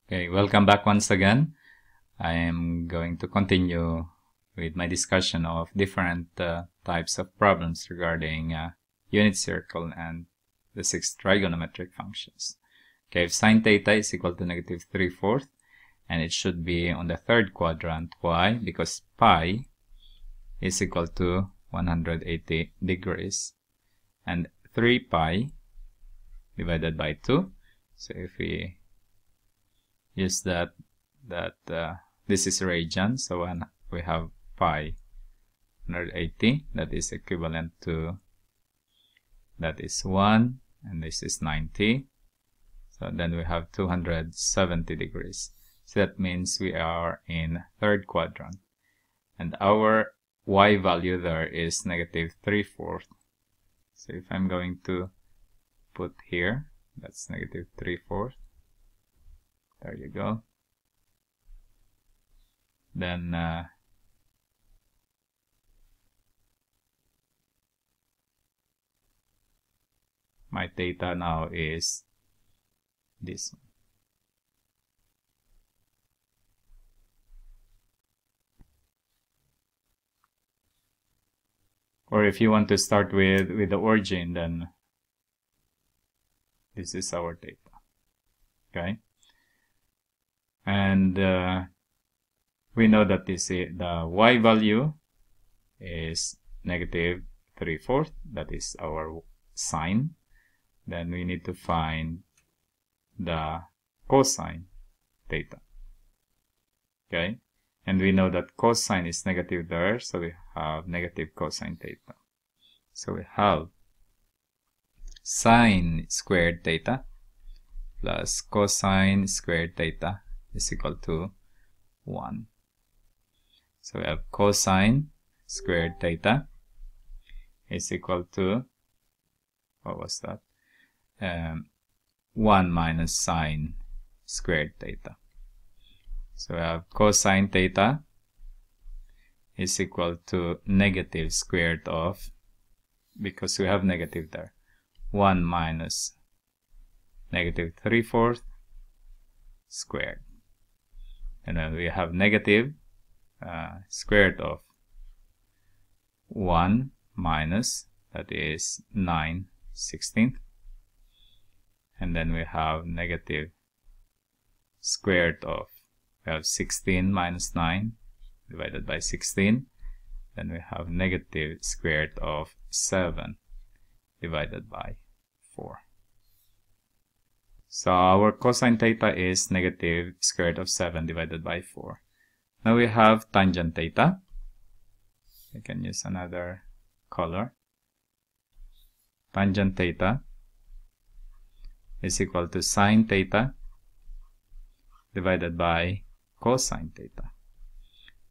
Okay, welcome back once again. I am going to continue with my discussion of different types of problems regarding unit circle and the 6 trigonometric functions. Okay, if sine theta is equal to negative 3/4, and it should be on the third quadrant. Why? Because pi is equal to 180 degrees, and 3 pi divided by 2. So if we use that this is radian, so when we have pi 180, that is equivalent to, that is 1, and this is 90. So then we have 270 degrees. So that means we are in third quadrant. And our y value there is negative 3/4. So if I'm going to put here, that's negative 3/4. There you go. Then my theta now is this one. Or if you want to start with the origin, then this is our theta. Okay, and we know that the y value is negative 3/4. That is our sine. Then we need to find the cosine theta. Okay, and we know that cosine is negative there, so we have negative cosine theta. So we have sine squared theta plus cosine squared theta is equal to 1. So we have cosine squared theta is equal to, what was that? 1 minus sine squared theta. So we have cosine theta is equal to negative square root of, because we have negative there, 1 minus negative 3/4 squared. And then we have negative square root of 1 minus, that is 9/16. And then we have negative square root of, we have 16 minus 9 divided by 16. Then we have negative square root of 7 divided by 4. So our cosine theta is negative square root of 7 divided by 4. Now we have tangent theta. I can use another color. Tangent theta is equal to sine theta divided by cosine theta.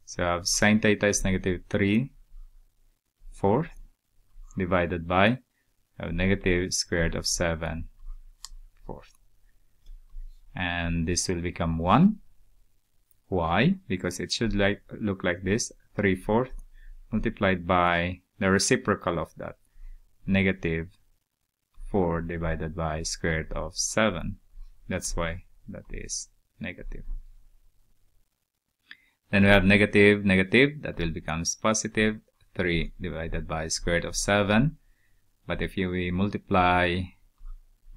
So I have sine theta is negative 3/4 divided by, I have negative square root of 7/4. And this will become 1. Why? Because it should look like this, 3/4 multiplied by the reciprocal of that, negative 4 divided by square root of 7. That's why that is negative. Then we have negative, negative, that will become positive, 3 divided by square root of 7. But if we multiply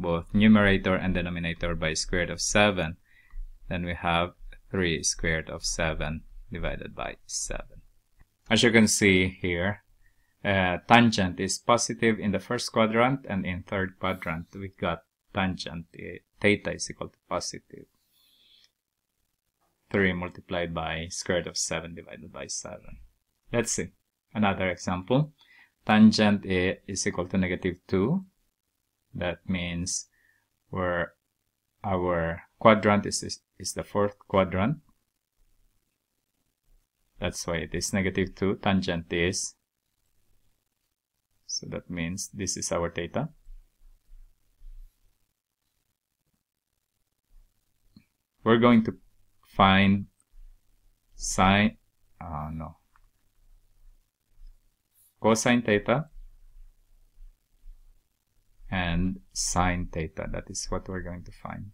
both numerator and denominator by square root of 7, then we have 3 square root of 7 divided by 7. As you can see here, tangent is positive in the first quadrant, and in third quadrant we got tangent theta is equal to positive 3 multiplied by square root of 7 divided by 7. Let's see another example. Tangent is equal to negative 2. That means where our quadrant is the fourth quadrant. That's why it is negative 2. Tangent is, so that means this is our theta. We're going to find cosine theta and sine theta. That is what we're going to find.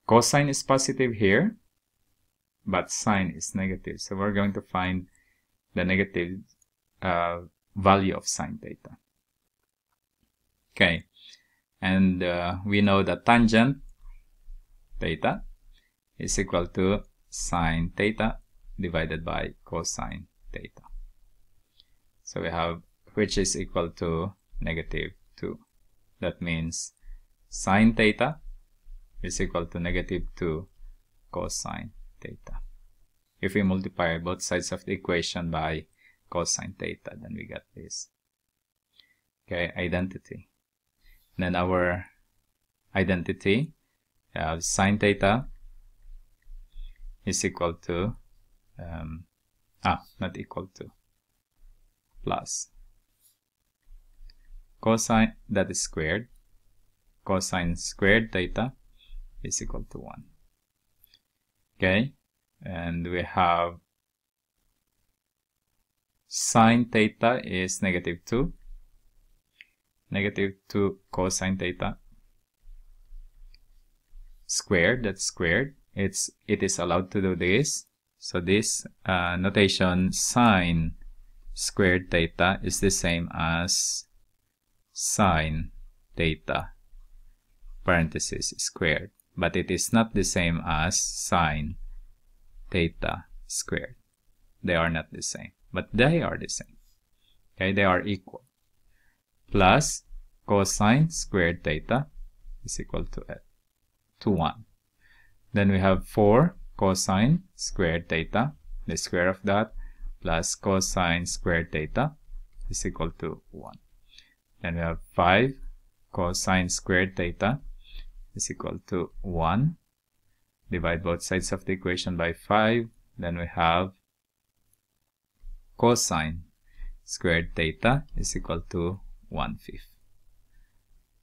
cosine is positive here, but sine is negative. So we're going to find the negative value of sine theta. Okay, and we know that tangent theta is equal to sine theta divided by cosine theta. So we have, which is equal to negative 2. That means sine theta is equal to negative 2 cosine theta. If we multiply both sides of the equation by cosine theta, then we get this. Okay, identity. Then our identity, sine theta is equal to, not equal to, plus cosine, that is squared, cosine squared theta is equal to 1. Okay, and we have sine theta is negative 2, negative 2 cosine theta squared, that's squared. It is allowed to do this. So this notation, sine squared theta, is the same as sine theta parenthesis squared, but it is not the same as sine theta squared. They are not the same, but they are the same. Okay, they are equal. Plus cosine squared theta is equal to 1. Then we have 4 cosine squared theta, the square of that, plus cosine squared theta is equal to 1. Then we have 5 cosine squared theta is equal to 1. Divide both sides of the equation by 5. Then we have cosine squared theta is equal to 1/5.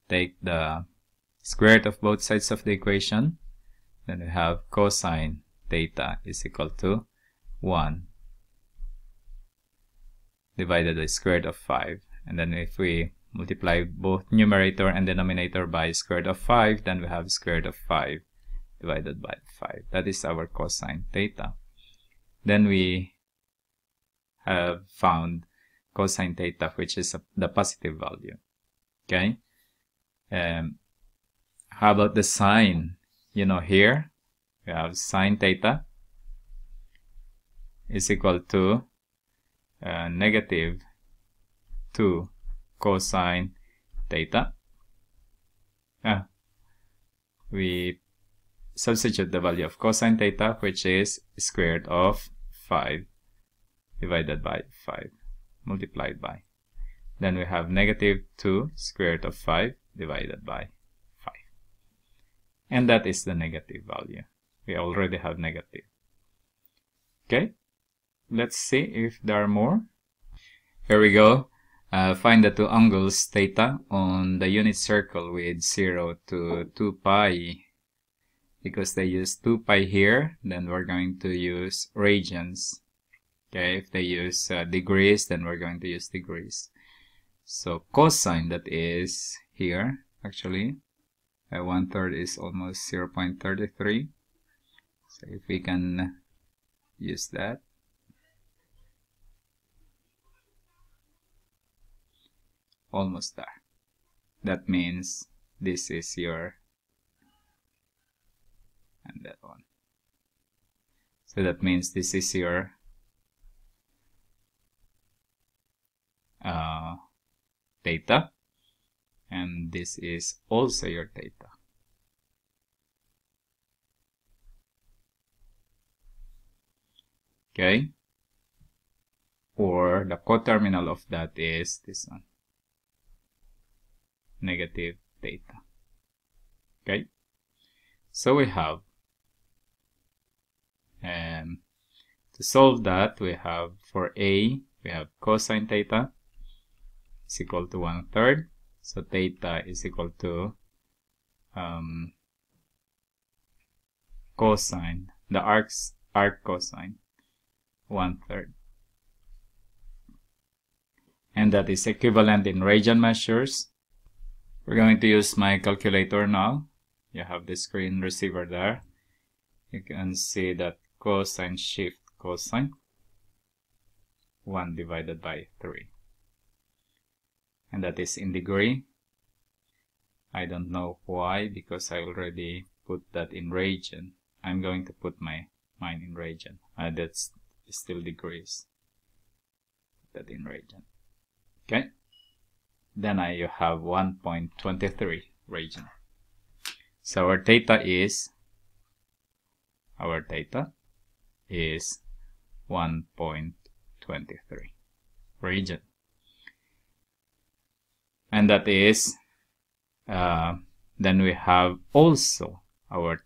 Take the square root of both sides of the equation. Then we have cosine theta is equal to 1 divided by the square root of 5. And then if we multiply both numerator and denominator by square root of 5, then we have square root of 5 divided by 5. That is our cosine theta. Then we have found cosine theta, which is the positive value. Okay. How about the sine? You know, here we have sine theta is equal to negative 2 cosine theta. We substitute the value of cosine theta, which is square root of 5 divided by 5 multiplied by. Then we have negative 2 square root of 5 divided by 5. And that is the negative value. We already have negative. Okay, let's see if there are more. Here we go. Find the two angles theta on the unit circle with 0 to 2 pi. Because they use 2 pi here, then we're going to use radians. Okay, if they use degrees, then we're going to use degrees. So cosine, that is here, actually, 1/3 is almost 0.33. So if we can use that. Almost there. That means this is your, and that one. So that means this is your theta, and this is also your theta. Okay, or the coterminal of that is this one, negative theta. Okay, so we have, to solve that, we have for A, we have cosine theta is equal to 1/3. So theta is equal to cosine, the arc cosine, 1/3. And that is equivalent in radian measures. We're going to use my calculator now. you have the screen receiver there. You can see that cosine shift cosine 1 divided by 3, and that is in degree. I don't know why, because I already put that in radian. I'm going to put mine in radian. That's still degrees. Put that in radian. Okay. Then you have 1.23 radian. So our theta is 1.23 radian, and that is then we have also our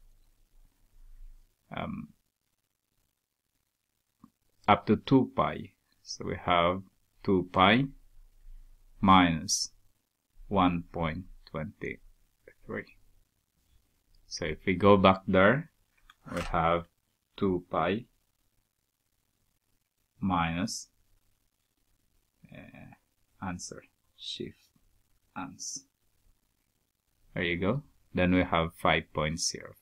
up to 2 pi. So we have 2 pi minus 1.23. So if we go back there, we have 2 pi minus answer shift ans. There you go. Then we have 5.05.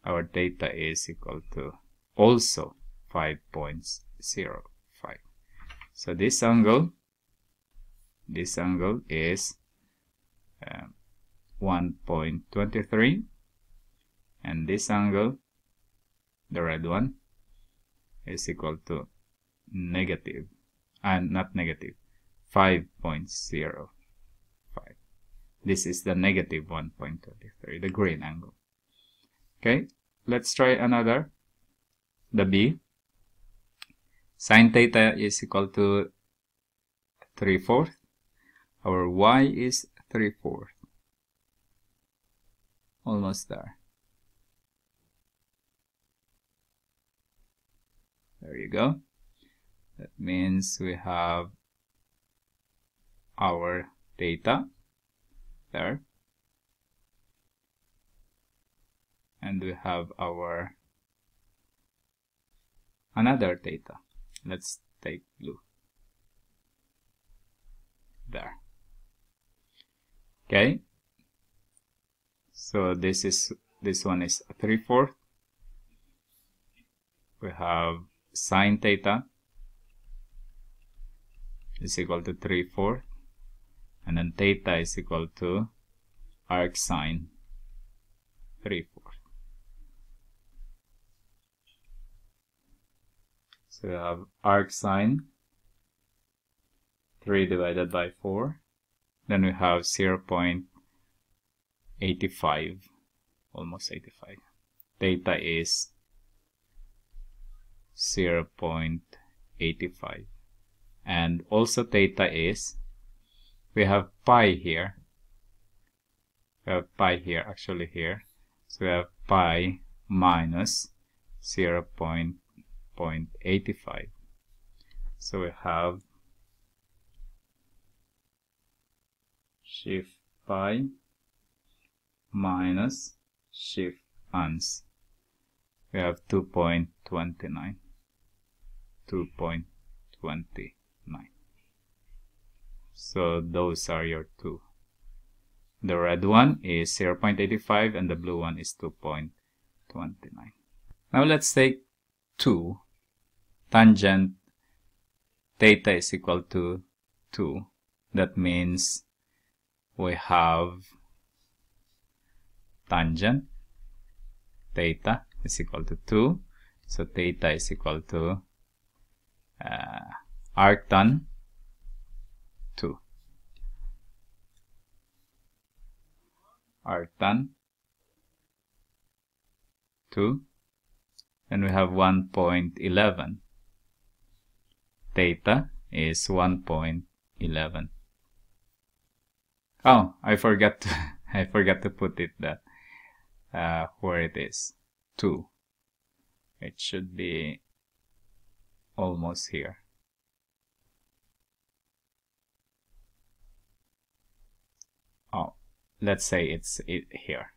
Our theta is equal to also 5.05. So this angle is 1.23, and this angle, the red one, is equal to negative, and not negative, 5.05. This is the negative 1.23, the green angle. Okay, let's try another, the B. Sine theta is equal to 3/4. Our y is 3/4. Almost there. There you go. That means we have our theta there, and we have our another theta. Let's take blue there. Okay, so this one is 3/4. We have sine theta is equal to 3/4, and then theta is equal to arc sine 3/4. So we have arc sine 3 divided by 4. Then we have 0.85, almost 85. Theta is 0.85. And also theta is, we have pi here. We have pi here, actually here. So we have pi minus 0.85. So we have shift pi minus shift ans. We have 2.29. 2.29. So those are your two. The red one is 0.85 and the blue one is 2.29. Now let's take 2. Tangent theta is equal to 2. That means we have tangent theta is equal to 2. So theta is equal to arctan 2. Arctan 2. And we have 1.11. Theta is 1.11. Oh, I forgot to put it that where it is. 2. It should be almost here. Oh, let's say it's here.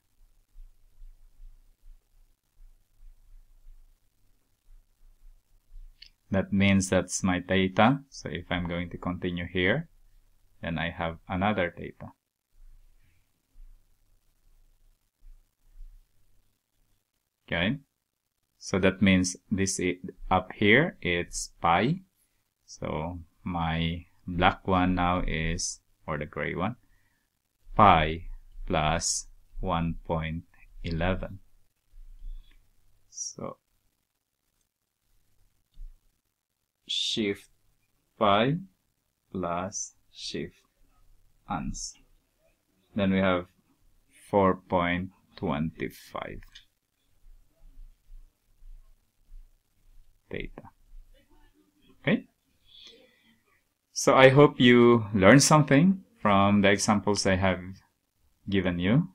That means that's my theta. So if I'm going to continue here, then I have another theta. Okay, so that means this up here it's pi. So my black one now is, or the gray one, pi plus 1.11. So shift pi plus shift ans. Then we have 4.25 theta. Okay, so I hope you learned something from the examples I have given you,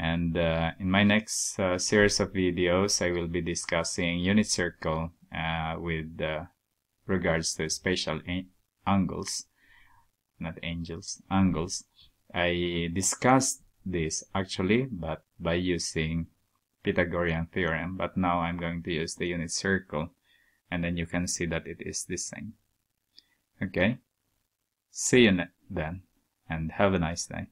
and in my next series of videos I will be discussing unit circle with regards to spatial angles, not angles, angles. I discussed this actually, but by using Pythagorean theorem, but now I'm going to use the unit circle, and then you can see that it is the same. Okay, see you then, and have a nice day.